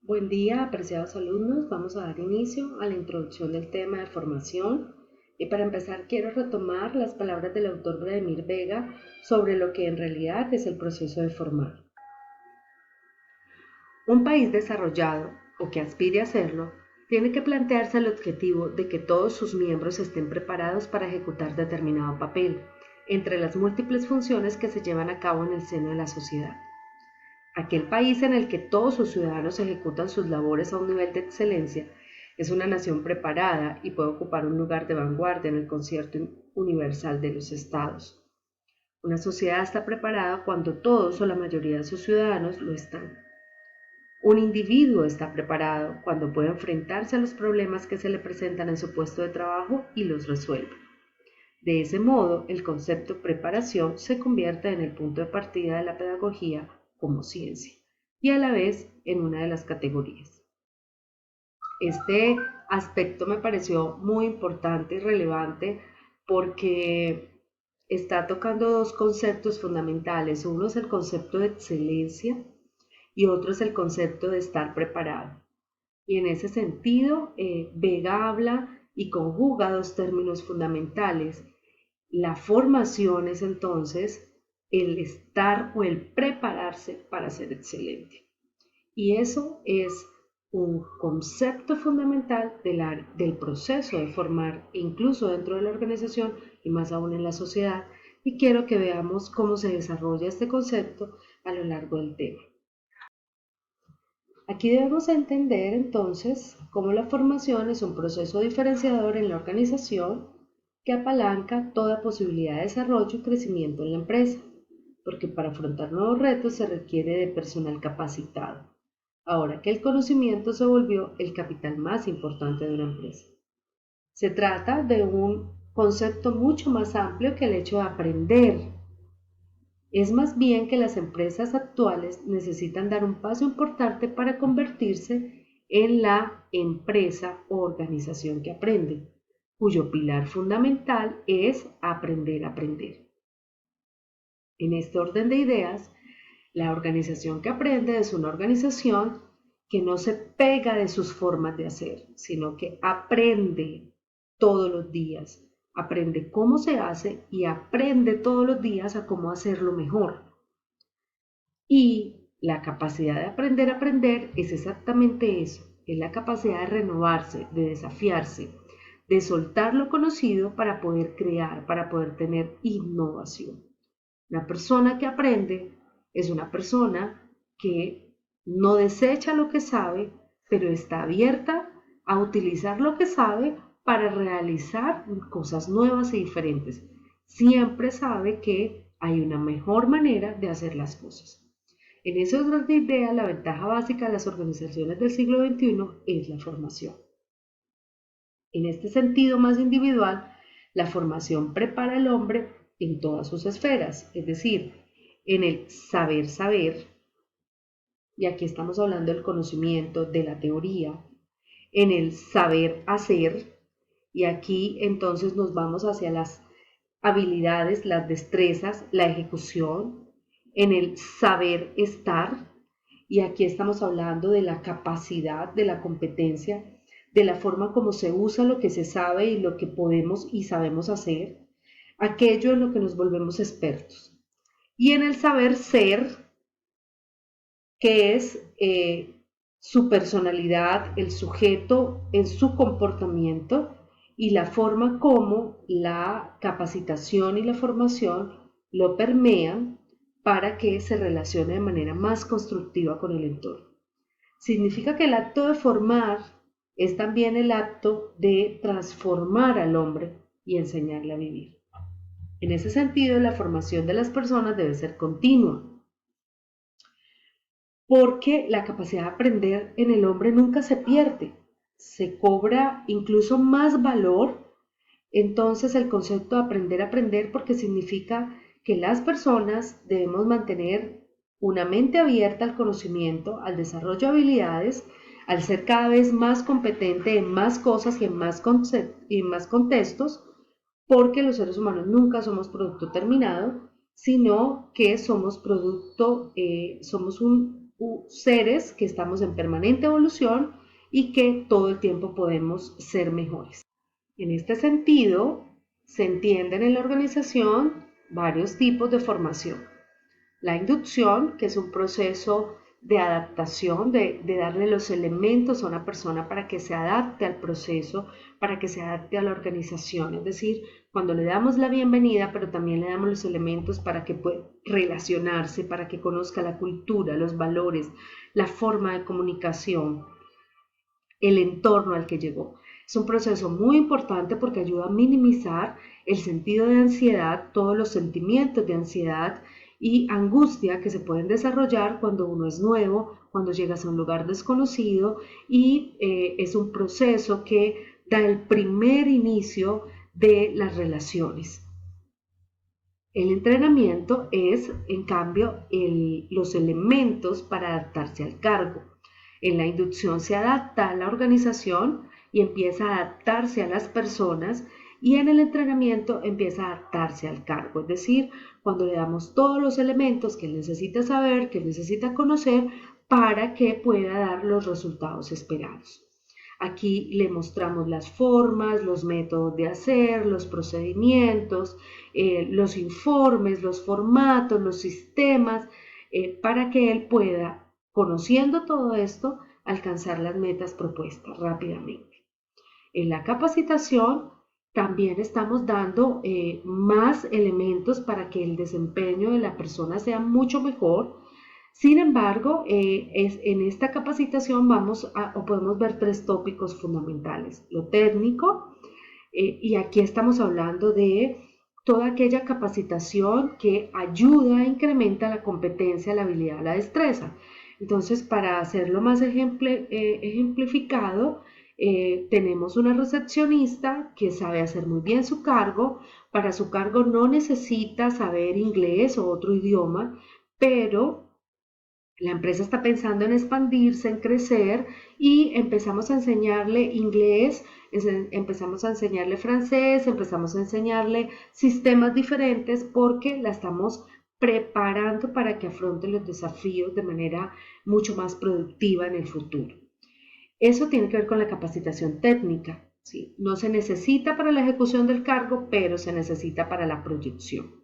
Buen día, apreciados alumnos. Vamos a dar inicio a la introducción del tema de formación. Y para empezar, quiero retomar las palabras del autor Vladimir Vega sobre lo que en realidad es el proceso de formar. Un país desarrollado, o que aspire a serlo, tiene que plantearse el objetivo de que todos sus miembros estén preparados para ejecutar determinado papel, entre las múltiples funciones que se llevan a cabo en el seno de la sociedad. Aquel país en el que todos sus ciudadanos ejecutan sus labores a un nivel de excelencia es una nación preparada y puede ocupar un lugar de vanguardia en el concierto universal de los estados. Una sociedad está preparada cuando todos o la mayoría de sus ciudadanos lo están. Un individuo está preparado cuando puede enfrentarse a los problemas que se le presentan en su puesto de trabajo y los resuelve. De ese modo, el concepto preparación se convierte en el punto de partida de la pedagogía como ciencia y a la vez en una de las categorías. Este aspecto me pareció muy importante y relevante porque está tocando dos conceptos fundamentales. Uno es el concepto de excelencia y otro es el concepto de estar preparado. Y en ese sentido, Vega habla y conjuga dos términos fundamentales. La formación es entonces el estar o el prepararse para ser excelente. Y eso es un concepto fundamental del proceso de formar, incluso dentro de la organización y más aún en la sociedad. Y quiero que veamos cómo se desarrolla este concepto a lo largo del tema. Aquí debemos entender entonces cómo la formación es un proceso diferenciador en la organización que apalanca toda posibilidad de desarrollo y crecimiento en la empresa, porque para afrontar nuevos retos se requiere de personal capacitado, ahora que el conocimiento se volvió el capital más importante de una empresa. Se trata de un concepto mucho más amplio que el hecho de aprender. Es más bien que las empresas actuales necesitan dar un paso importante para convertirse en la empresa o organización que aprende, cuyo pilar fundamental es aprender a aprender. En este orden de ideas, la organización que aprende es una organización que no se pega de sus formas de hacer, sino que aprende todos los días, aprende cómo se hace y aprende todos los días a cómo hacerlo mejor. Y la capacidad de aprender a aprender es exactamente eso, es la capacidad de renovarse, de desafiarse, de soltar lo conocido para poder crear, para poder tener innovación. Una persona que aprende es una persona que no desecha lo que sabe, pero está abierta a utilizar lo que sabe para realizar cosas nuevas y diferentes. Siempre sabe que hay una mejor manera de hacer las cosas. En ese orden de idea, la ventaja básica de las organizaciones del siglo XXI es la formación. En este sentido más individual, la formación prepara al hombre en todas sus esferas, es decir, en el saber saber, y aquí estamos hablando del conocimiento, de la teoría, en el saber hacer, y aquí entonces nos vamos hacia las habilidades, las destrezas, la ejecución, en el saber estar, y aquí estamos hablando de la capacidad, de la competencia, de la forma como se usa lo que se sabe y lo que podemos y sabemos hacer, aquello en lo que nos volvemos expertos. Y en el saber ser, que es su personalidad, el sujeto en su comportamiento y la forma como la capacitación y la formación lo permean para que se relacione de manera más constructiva con el entorno. Significa que el acto de formar es también el acto de transformar al hombre y enseñarle a vivir. En ese sentido, la formación de las personas debe ser continua, porque la capacidad de aprender en el hombre nunca se pierde, se cobra incluso más valor. Entonces el concepto de aprender a aprender, porque significa que las personas debemos mantener una mente abierta al conocimiento, al desarrollo de habilidades, al ser cada vez más competente en más cosas y en más contextos, porque los seres humanos nunca somos producto terminado, sino que somos producto, somos un seres que estamos en permanente evolución y que todo el tiempo podemos ser mejores. En este sentido, se entienden en la organización varios tipos de formación. La inducción, que es un proceso de adaptación, de darle los elementos a una persona para que se adapte al proceso, para que se adapte a la organización. Es decir, cuando le damos la bienvenida, pero también le damos los elementos para que pueda relacionarse, para que conozca la cultura, los valores, la forma de comunicación, el entorno al que llegó. Es un proceso muy importante porque ayuda a minimizar el sentido de ansiedad, todos los sentimientos de ansiedad y angustia que se pueden desarrollar cuando uno es nuevo, cuando llegas a un lugar desconocido y es un proceso que da el primer inicio de las relaciones. El entrenamiento es, en cambio, los elementos para adaptarse al cargo. En la inducción se adapta a la organización y empieza a adaptarse a las personas y en el entrenamiento empieza a adaptarse al cargo. Es decir, cuando le damos todos los elementos que él necesita saber, que él necesita conocer para que pueda dar los resultados esperados. Aquí le mostramos las formas, los métodos de hacer, los procedimientos, los informes, los formatos, los sistemas, para que él pueda, conociendo todo esto, alcanzar las metas propuestas rápidamente. En la capacitación también estamos dando más elementos para que el desempeño de la persona sea mucho mejor. Sin embargo, en esta capacitación podemos ver tres tópicos fundamentales. Lo técnico, y aquí estamos hablando de toda aquella capacitación que ayuda e incrementa la competencia, la habilidad, la destreza. Entonces, para hacerlo más ejemplificado, tenemos una recepcionista que sabe hacer muy bien su cargo. Para su cargo no necesita saber inglés o otro idioma, pero la empresa está pensando en expandirse, en crecer y empezamos a enseñarle inglés, empezamos a enseñarle francés, empezamos a enseñarle sistemas diferentes porque la estamos preparando para que afronte los desafíos de manera mucho más productiva en el futuro. Eso tiene que ver con la capacitación técnica, ¿sí? No se necesita para la ejecución del cargo, pero se necesita para la proyección.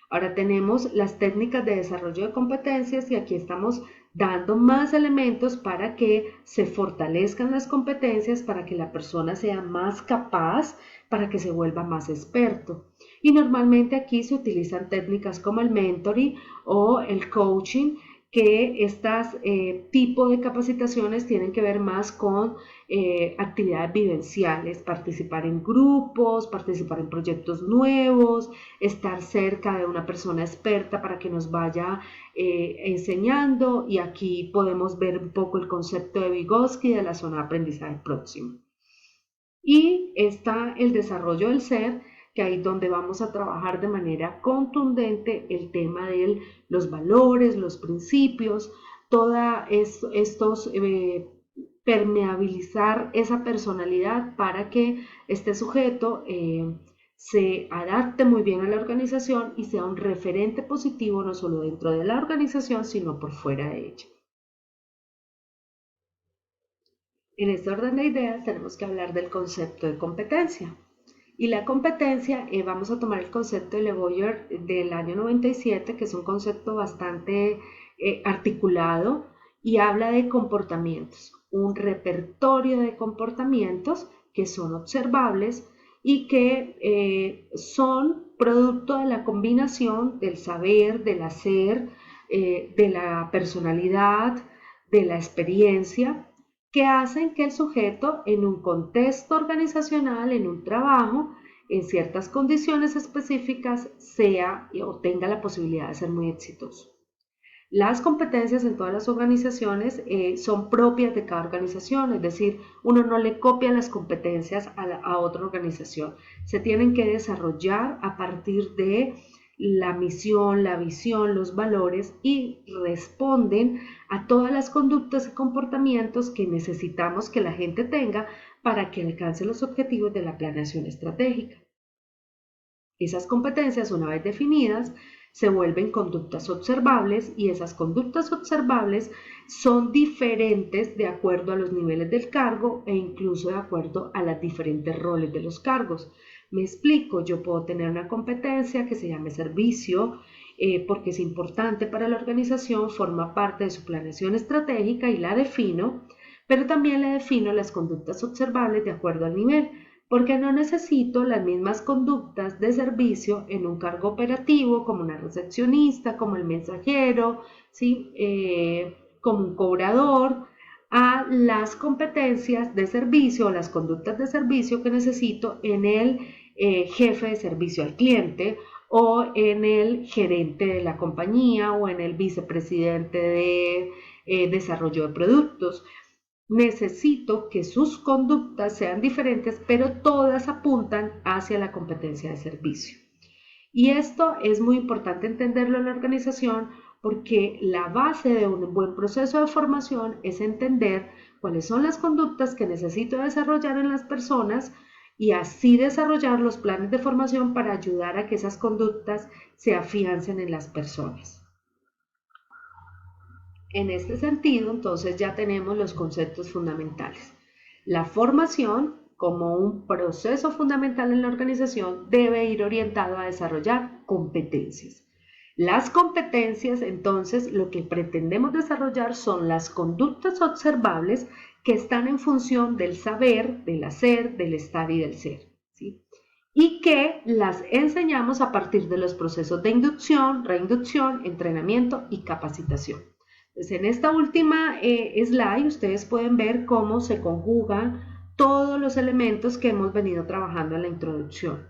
Ahora tenemos las técnicas de desarrollo de competencias y aquí estamos dando más elementos para que se fortalezcan las competencias, para que la persona sea más capaz, para que se vuelva más experto. Y normalmente aquí se utilizan técnicas como el mentoring o el coaching, que estas tipos de capacitaciones tienen que ver más con actividades vivenciales, participar en grupos, participar en proyectos nuevos, estar cerca de una persona experta para que nos vaya enseñando, y aquí podemos ver un poco el concepto de Vygotsky de la zona de aprendizaje próximo. Y está el desarrollo del ser, que ahí donde vamos a trabajar de manera contundente el tema de los valores, los principios, toda estos permeabilizar esa personalidad para que este sujeto se adapte muy bien a la organización y sea un referente positivo no solo dentro de la organización, sino por fuera de ella. En este orden de ideas tenemos que hablar del concepto de competencia. Y la competencia, vamos a tomar el concepto de Le Boyer del año 97, que es un concepto bastante articulado y habla de comportamientos, un repertorio de comportamientos que son observables y que son producto de la combinación del saber, del hacer, de la personalidad, de la experiencia, que hacen que el sujeto en un contexto organizacional, en un trabajo, en ciertas condiciones específicas, sea o tenga la posibilidad de ser muy exitoso. Las competencias en todas las organizaciones son propias de cada organización, es decir, uno no le copia las competencias a otra organización. Se tienen que desarrollar a partir de la misión, la visión, los valores y responden a todas las conductas y comportamientos que necesitamos que la gente tenga para que alcance los objetivos de la planeación estratégica. Esas competencias, una vez definidas, se vuelven conductas observables y esas conductas observables son diferentes de acuerdo a los niveles del cargo e incluso de acuerdo a los diferentes roles de los cargos. Me explico, yo puedo tener una competencia que se llame servicio, porque es importante para la organización, forma parte de su planeación estratégica y la defino, pero también le defino las conductas observables de acuerdo al nivel, porque no necesito las mismas conductas de servicio en un cargo operativo como una recepcionista, como el mensajero, ¿sí? Como un cobrador, a las competencias de servicio o las conductas de servicio que necesito en el jefe de servicio al cliente o en el gerente de la compañía o en el vicepresidente de desarrollo de productos. Necesito que sus conductas sean diferentes, pero todas apuntan hacia la competencia de servicio. Y esto es muy importante entenderlo en la organización porque la base de un buen proceso de formación es entender cuáles son las conductas que necesito desarrollar en las personas y así desarrollar los planes de formación para ayudar a que esas conductas se afiancen en las personas. En este sentido, entonces ya tenemos los conceptos fundamentales. La formación, como un proceso fundamental en la organización, debe ir orientado a desarrollar competencias. Las competencias, entonces, lo que pretendemos desarrollar son las conductas observables que están en función del saber, del hacer, del estar y del ser, ¿sí? Y que las enseñamos a partir de los procesos de inducción, reinducción, entrenamiento y capacitación. Entonces, en esta última slide ustedes pueden ver cómo se conjugan todos los elementos que hemos venido trabajando en la introducción.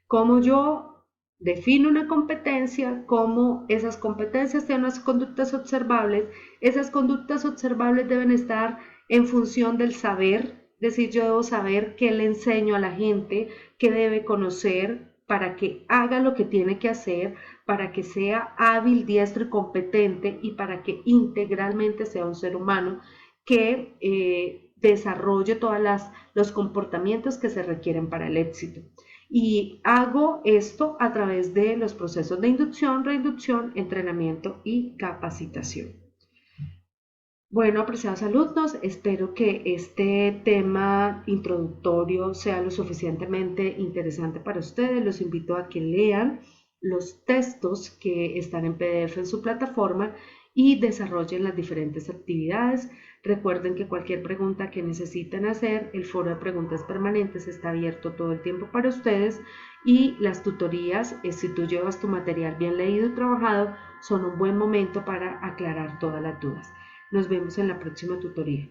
Cómo yo defino una competencia, cómo esas competencias tienen unas conductas observables. Esas conductas observables deben estar en función del saber, es decir, yo debo saber qué le enseño a la gente, qué debe conocer para que haga lo que tiene que hacer, para que sea hábil, diestro y competente y para que integralmente sea un ser humano que desarrolle todos los comportamientos que se requieren para el éxito. Y hago esto a través de los procesos de inducción, reinducción, entrenamiento y capacitación. Bueno, apreciados alumnos, espero que este tema introductorio sea lo suficientemente interesante para ustedes. Los invito a que lean los textos que están en PDF en su plataforma y desarrollen las diferentes actividades. Recuerden que cualquier pregunta que necesiten hacer, el foro de preguntas permanentes está abierto todo el tiempo para ustedes y las tutorías, si tú llevas tu material bien leído y trabajado, son un buen momento para aclarar todas las dudas. Nos vemos en la próxima tutoría.